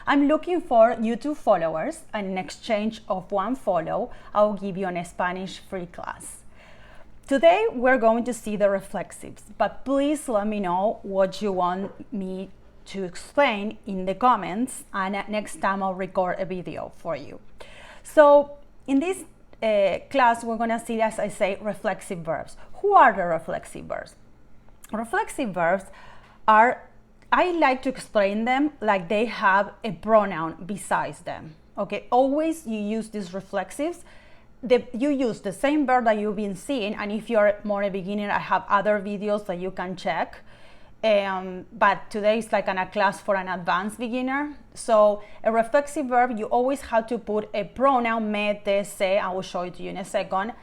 I'm looking for YouTube followers, and in exchange of one follow, I'll give you a Spanish free class. Today, we're going to see the reflexives, but please let me know what you want me to explain in the comments, and next time I'll record a video for you. So in this class, we're gonna see, as I say, reflexive verbs. Who are the reflexive verbs? Reflexive verbs are, I like to explain them like they have a pronoun besides them. Okay, always you use these reflexives. You use the same verb that you've been seeing, and if you're more a beginner, I have other videos that you can check. But today is like a class for an advanced beginner. So a reflexive verb, you always have to put a pronoun, me, te, se, I will show it to you in a second,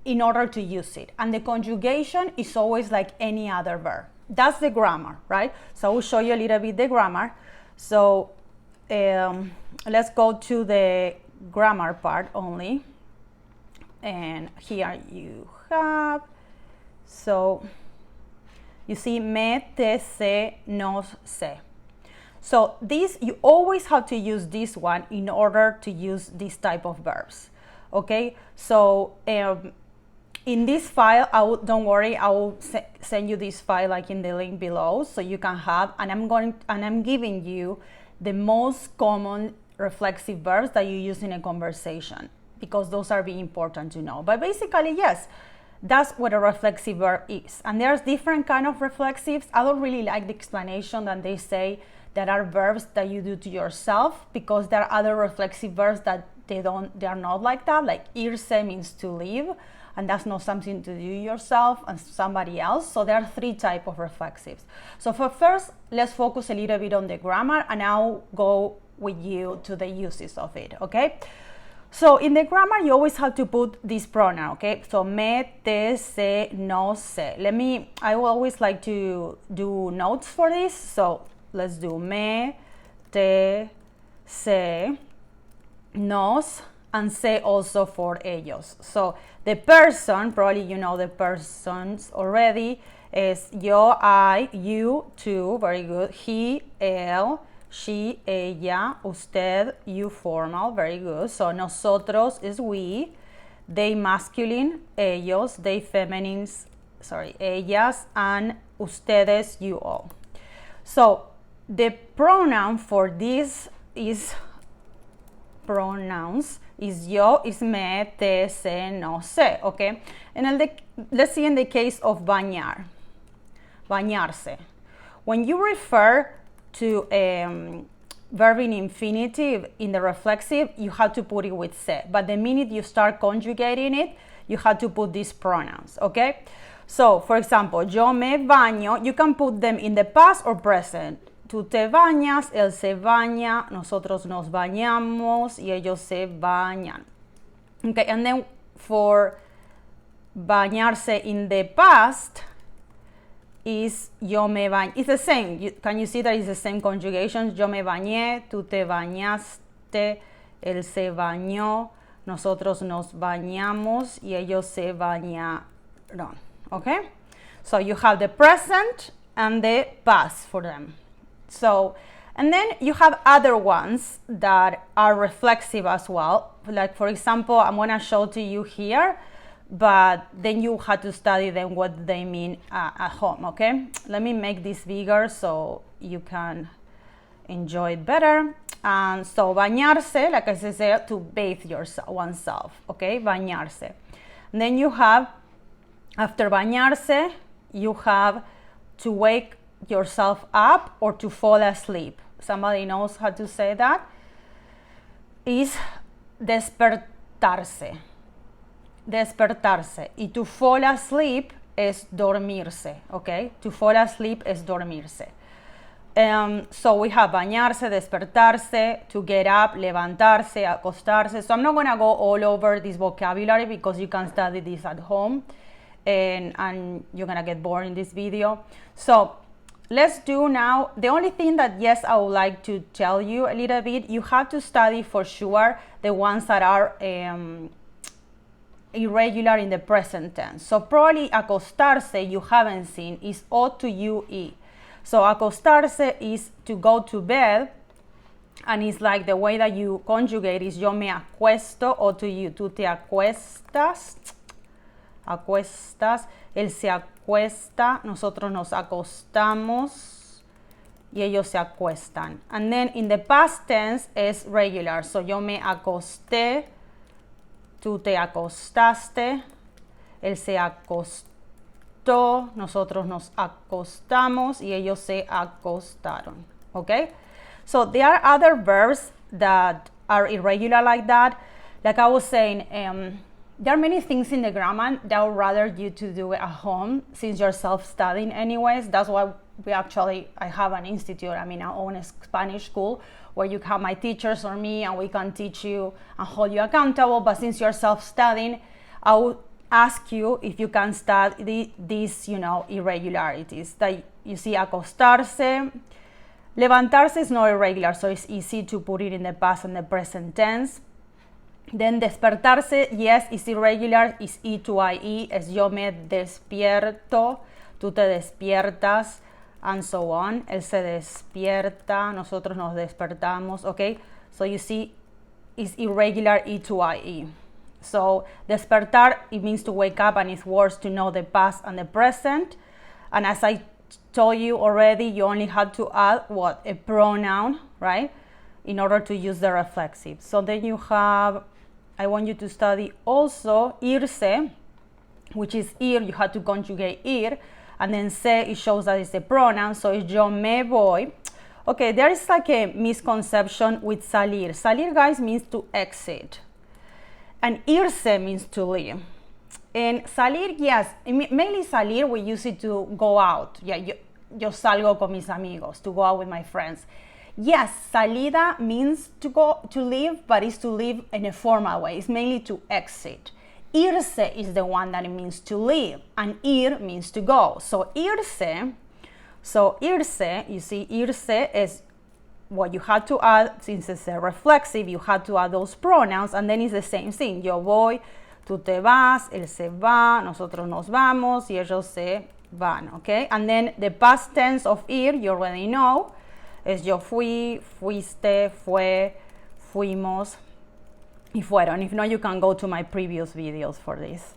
in order to use it. And the conjugation is always like any other verb. That's the grammar, right? So I will show you a little bit the grammar. So let's go to the grammar part only. And here you have, so you see, me, te, se, nos, se. So this, you always have to use this one in order to use this type of verbs. Okay, so in this file, don't worry, I will send you this file like in the link below, so you can have, and I'm giving you the most common reflexive verbs that you use in a conversation, because those are very important to know. But basically, yes, that's what a reflexive verb is. And there's different kind of reflexives. I don't really like the explanation that they say that are verbs that you do to yourself, because there are other reflexive verbs that they are not like that. Like irse means to leave, and that's not something to do yourself and somebody else. So there are three types of reflexives. So for first, let's focus a little bit on the grammar, and I'll go with you to the uses of it, okay? So in the grammar, you always have to put this pronoun, okay? So me, te, se, nos, se. I will always like to do notes for this. So let's do me, te, se, nos, and se also for ellos. So the person, probably you know the persons already, is yo, I, you, two, very good, he, él, she, ella, usted, you formal, very good. So nosotros is we, they masculine, ellos, they feminines, ellas, and ustedes, you all. So the pronoun for this is pronouns is yo, is me, te, se, no, se, okay? And let's see in the case of bañar, bañarse. When you refer to verb in infinitive in the reflexive, you have to put it with se. But the minute you start conjugating it, you have to put these pronouns, okay? So, for example, yo me baño, you can put them in the past or present. Tú te bañas, él se baña, nosotros nos bañamos, y ellos se bañan. Okay, and then for bañarse in the past, is yo me bañé. It's the same. Can you see that it's the same conjugations? Yo me bañé, tú te bañaste, él se bañó, nosotros nos bañamos, y ellos se bañaron. Okay? So you have the present and the past for them. So, and then you have other ones that are reflexive as well. Like, for example, I'm going to show to you here, but then you have to study them what they mean at home, okay? Let me make this bigger so you can enjoy it better. And so bañarse, like I said, to bathe oneself, okay? Bañarse. And then you have, after bañarse, you have to wake yourself up or to fall asleep. Somebody knows how to say that? Is despertarse. Despertarse. Y to fall asleep es dormirse, okay? To fall asleep es dormirse. So we have bañarse, despertarse, to get up, levantarse, acostarse. So I'm not going to go all over this vocabulary because you can study this at home and you're going to get bored in this video. So let's do now, the only thing that, yes, I would like to tell you a little bit, you have to study for sure the ones that are irregular in the present tense. So probably acostarse, you haven't seen, is O to U E. So acostarse is to go to bed, And it's like the way that you conjugate is yo me acuesto, o tú te acuestas, él se acuesta, nosotros nos acostamos y ellos se acuestan. And then in the past tense is regular, so yo me acosté, tú te acostaste, él se acostó, nosotros nos acostamos y ellos se acostaron, okay? So there are other verbs that are irregular like that. Like I was saying, there are many things in the grammar that I would rather you to do it at home since you're self-studying anyways. That's why I have an institute, our own Spanish school where you have my teachers or me and we can teach you and hold you accountable. But since you're self-studying, I would ask you if you can study these, irregularities. That you see acostarse. Levantarse is not irregular, so it's easy to put it in the past and the present tense. Then despertarse, yes, is irregular, is E to IE, es yo me despierto, tú te despiertas, and so on. Él se despierta, nosotros nos despertamos, okay? So you see, it's irregular E to IE. So despertar, it means to wake up, and it's words to know the past and the present. And as I told you already, you only had to add what? A pronoun, right? In order to use the reflexive. So then you have, I want you to study also irse, which is ir, you had to conjugate ir, and then se, it shows that it's a pronoun, so it's yo me voy. Okay, there is like a misconception with salir. Salir, guys, means to exit. And irse means to leave. And salir, yes, mainly salir, we use it to go out. Yeah, yo salgo con mis amigos, to go out with my friends. Yes, salida means to leave, but it's to leave in a formal way. It's mainly to exit. Irse is the one that it means to leave, and ir means to go. So irse, you see, irse is what you had to add, since it's a reflexive, you had to add those pronouns, and then it's the same thing. Yo voy, tú te vas, él se va, nosotros nos vamos, y ellos se van, okay? And then the past tense of ir, you already know, es yo fui, fuiste, fue, fuimos, y fueron. If not, you can go to my previous videos for this.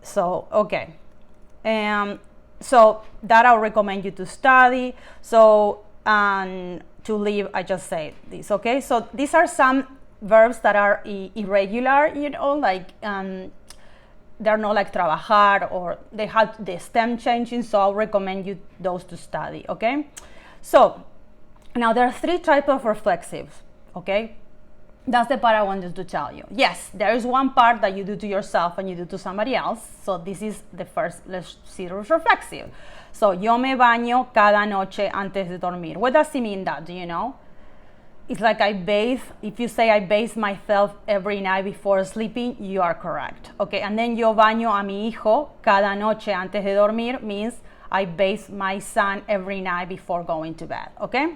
So, okay. So that I'll recommend you to study. So, and to leave, I just say this, okay? So these are some verbs that are irregular, like they're not like trabajar, or they have the stem changing, so I'll recommend you those to study, okay? So now there are three types of reflexives, okay? That's the part I wanted to tell you. Yes, there is one part that you do to yourself and you do to somebody else. So this is the first, let's see the reflexive. So yo me baño cada noche antes de dormir. What does it mean that, do you know? It's like I bathe. If you say I bathe myself every night before sleeping, you are correct. Okay, and then yo baño a mi hijo cada noche antes de dormir means I bathe my son every night before going to bed. Okay,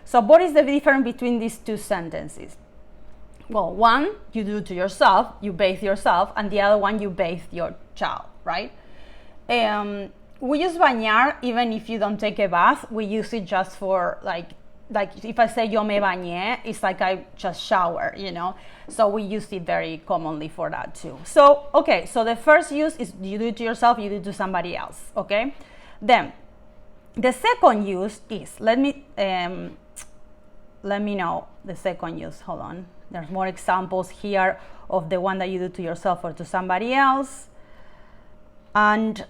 so what is the difference between these two sentences? Well, one you do to yourself, you bathe yourself, and the other one you bathe your child, right? We use bañar even if you don't take a bath. We use it just for like if I say yo me bañé, it's like I just shower, So we use it very commonly for that too. So, okay, so the first use is you do it to yourself, you do it to somebody else, okay? Then, the second use is, let me know the second use, hold on. There's more examples here of the one that you do to yourself or to somebody else. And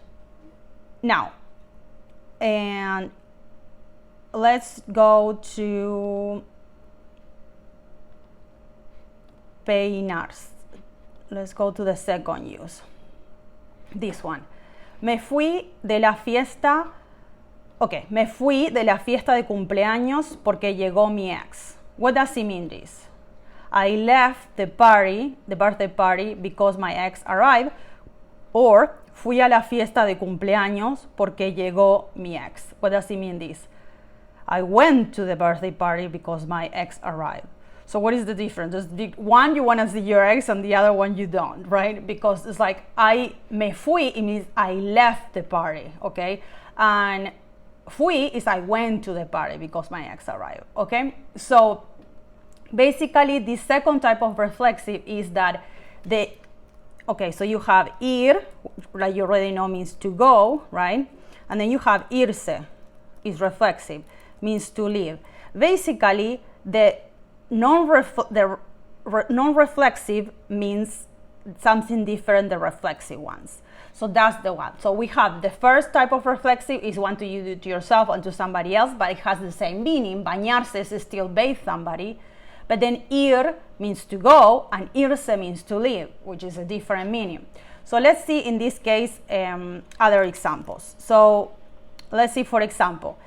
now, and let's go to peinar. Let's go to the second use. This one. Me fui de la fiesta. Okay, me fui de la fiesta de cumpleaños porque llegó mi ex. What does it mean this? I left the party, the birthday party, because my ex arrived. Or fui a la fiesta de cumpleaños porque llegó mi ex. What does it mean this? I went to the birthday party because my ex arrived. So what is the difference? One, you want to see your ex, and the other one you don't, right? Because it's like me fui, it means I left the party, okay? And fui is I went to the party because my ex arrived, okay? So Basically, the second type of reflexive is that so you have ir, like you already know means to go, right? And then you have irse, is reflexive, means to leave. Basically, the non-reflexive means something different than reflexive ones. So that's the one. So we have the first type of reflexive is one to you do to yourself and to somebody else, but it has the same meaning. Bañarse is still bathe somebody. But then ir means to go and irse means to leave, which is a different meaning. So let's see in this case other examples. So let's see, for example,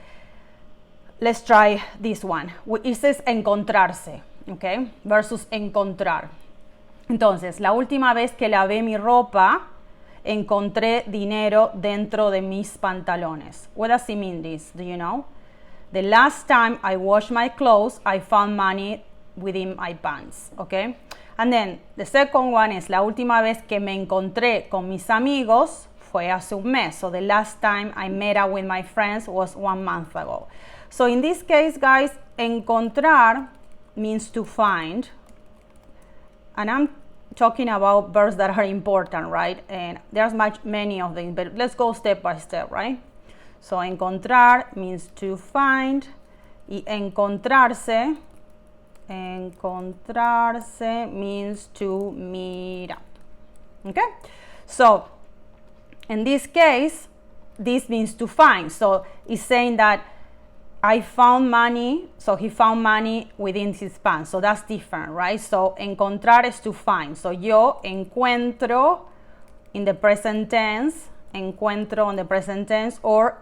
let's try this one. It says encontrarse, okay, versus encontrar. Entonces, la última vez que lavé mi ropa, encontré dinero dentro de mis pantalones. What does it mean, this? Do you know? The last time I washed my clothes, I found money within my pants, okay? And then the second one is la última vez que me encontré con mis amigos fue hace un mes. So the last time I met up with my friends was 1 month ago. So in this case, guys, encontrar means to find. And I'm talking about verbs that are important, right? And there's many of them, but let's go step by step, right? So encontrar means to find. Y encontrarse means to meet up. Okay? So in this case, this means to find. So it's saying that I found money, so he found money within his pants. So that's different, right? So encontrar is to find. So yo encuentro in the present tense, encuentro in the present tense, or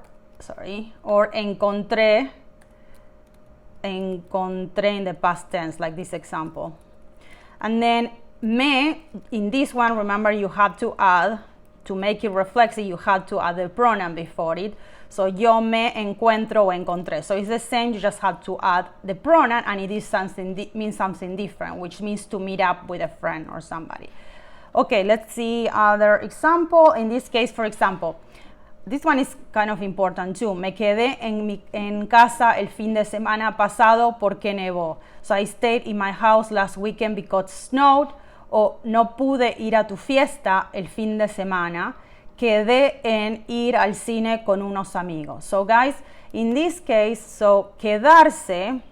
encontré in the past tense, like this example. And then me, in this one, remember you have to add, to make it reflexive, you have to add the pronoun before it. So yo me encuentro o encontré. So it's the same, you just have to add the pronoun, and it is means something different, which means to meet up with a friend or somebody. Okay, let's see other example. In this case, for example, this one is kind of important too. Me quedé en casa el fin de semana pasado porque nevó. So I stayed in my house last weekend because it snowed. O no pude ir a tu fiesta el fin de semana. Quedé en ir al cine con unos amigos. So guys, in this case, so quedarse,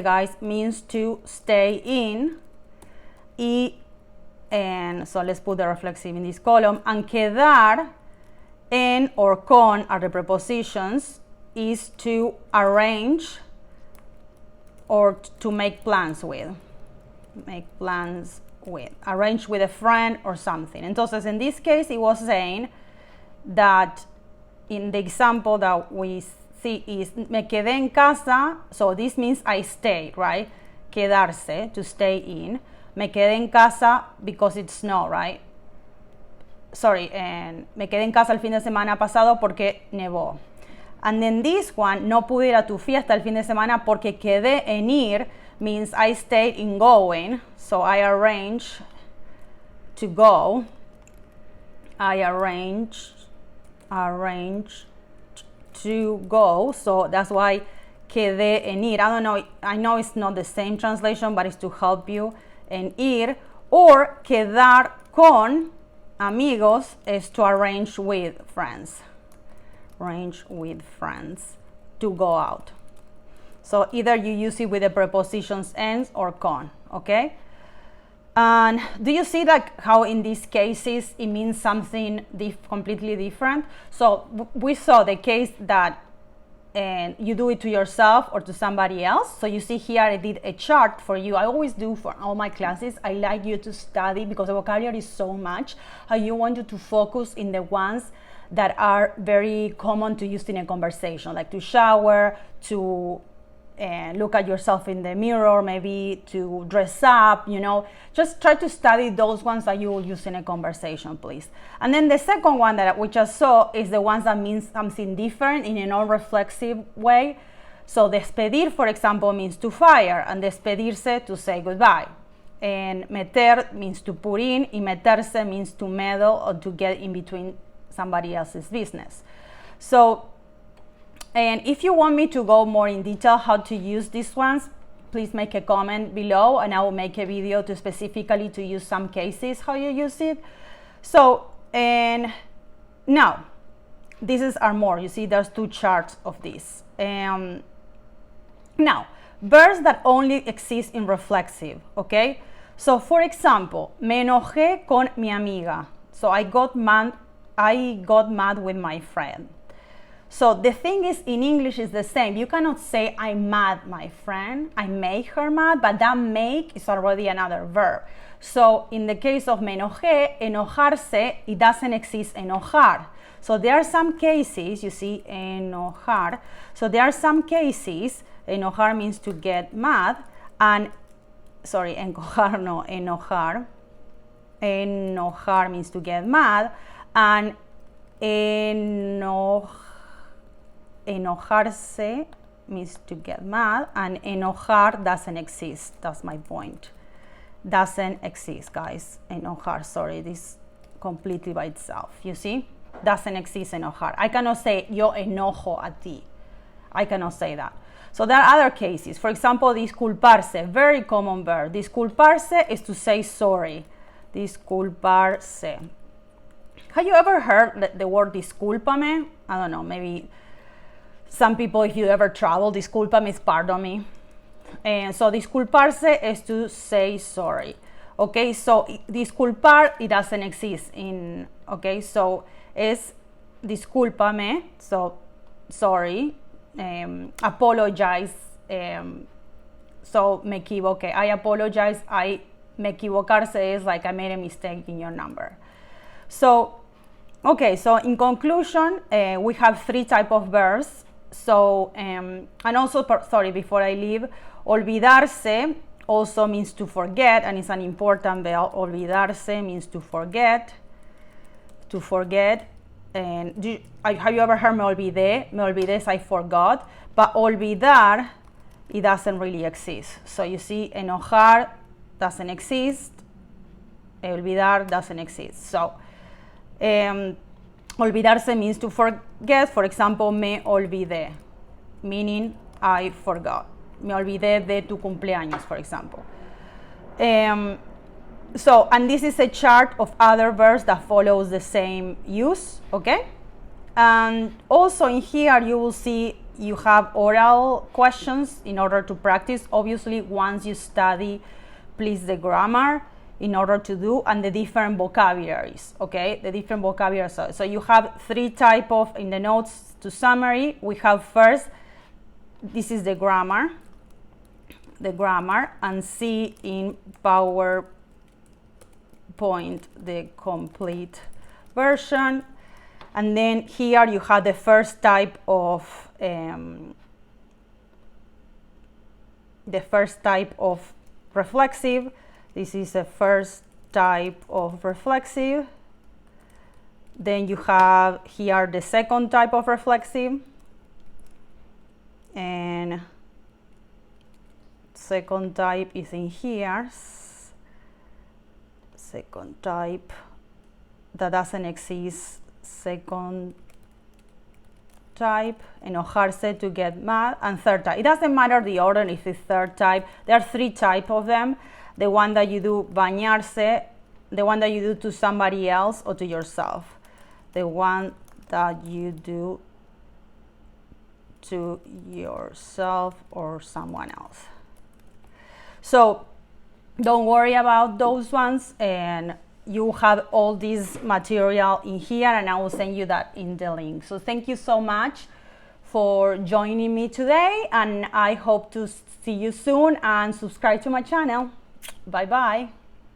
guys, means to stay in. And so let's put the reflexive in this column. And quedar en or con are the prepositions, is to arrange or to make plans with. Arrange with a friend or something. Entonces, in this case, it was saying that in the example that we see is me quedé en casa, so this means I stayed, right? Quedarse, to stay in. Me quedé en casa because it snowed, right? And me quedé en casa el fin de semana pasado porque nevó. And then this one, no pude ir a tu fiesta el fin de semana porque quedé en ir, means I stayed in going. So I arranged to go. I arranged to go. So that's why quedé en ir. I don't know, I know it's not the same translation, but it's to help you. En ir, or quedar con amigos is to arrange with friends. Arrange with friends to go out. So either you use it with the prepositions ens or con, okay? And do you see like how in these cases it means something completely different? So we saw the case that you do it to yourself or to somebody else. So you see here I did a chart for you. I always do for all my classes. I like you to study because the vocabulary is so much. You want you to focus in the ones that are very common to use in a conversation, like to shower, to look at yourself in the mirror, maybe to dress up, you know. Just try to study those ones that you will use in a conversation, please. And then the second one that we just saw is the ones that means something different in a non-reflexive way. So despedir, for example, means to fire, and despedirse to say goodbye. And meter means to put in, y meterse means to meddle or to get in between somebody else's business. So, and if you want me to go more in detail how to use these ones, please make a comment below, and I will make a video to specifically to use some cases how you use it. So, and now this is our more. You see, there's two charts of this. Now, verbs that only exist in reflexive, okay? So, for example, me enojé con mi amiga. So I got mad with my friend. So the thing is, in English is the same. You cannot say I'm mad, my friend. I make her mad, but that make is already another verb. So in the case of me enojé, enojarse, it doesn't exist enojar. So there are some cases, you see, enojar. So there are some cases, enojar means to get mad, and, sorry, encojar, no, enojar. Enojar means to get mad, and enojarse means to get mad, and enojar doesn't exist. That's my point. Doesn't exist, guys. Enojar, sorry, this completely by itself. You see? Doesn't exist enojar. I cannot say yo enojo a ti. I cannot say that. So there are other cases. For example, disculparse, very common verb. Disculparse is to say sorry. Disculparse. Have you ever heard the word discúlpame? I don't know, maybe some people, if you ever travel, discúlpame is pardon me. And so disculparse is to say sorry. Okay, so disculpar, it doesn't exist in, okay, so it's discúlpame, so sorry, apologize, so me equivoqué, I apologize, me equivocarse is like I made a mistake in your number. So, okay, so in conclusion, we have three types of verbs. So, and also, sorry, before I leave, olvidarse also means to forget, and it's an important verb. Olvidarse means to forget. To forget. And have you ever heard me olvidé? Me olvidé is I forgot. But olvidar, it doesn't really exist. So you see, enojar doesn't exist. Olvidar doesn't exist. So, olvidarse means to forget. For example, me olvidé, meaning I forgot. Me olvidé de tu cumpleaños, for example. So, and this is a chart of other verbs that follows the same use, okay? And also in here you will see you have oral questions in order to practice. Obviously, once you study, please, the grammar in order to do, and the different vocabularies, okay? The different vocabularies. So you have three type of, in the notes to summary, we have first, this is the grammar, and see in PowerPoint the complete version. And then here you have the first type of reflexive. This is the first type of reflexive. Then you have here the second type of reflexive, and second type is in here. Second type that doesn't exist. Second type, enojarse, to get mad, and third type. It doesn't matter the order if it's third type. There are three types of them. The one that you do, bañarse, the one that you do to somebody else or to yourself. The one that you do to yourself or someone else. So don't worry about those ones, and you have all this material in here, and I will send you that in the link. So thank you so much for joining me today, and I hope to see you soon, and subscribe to my channel. Bye bye.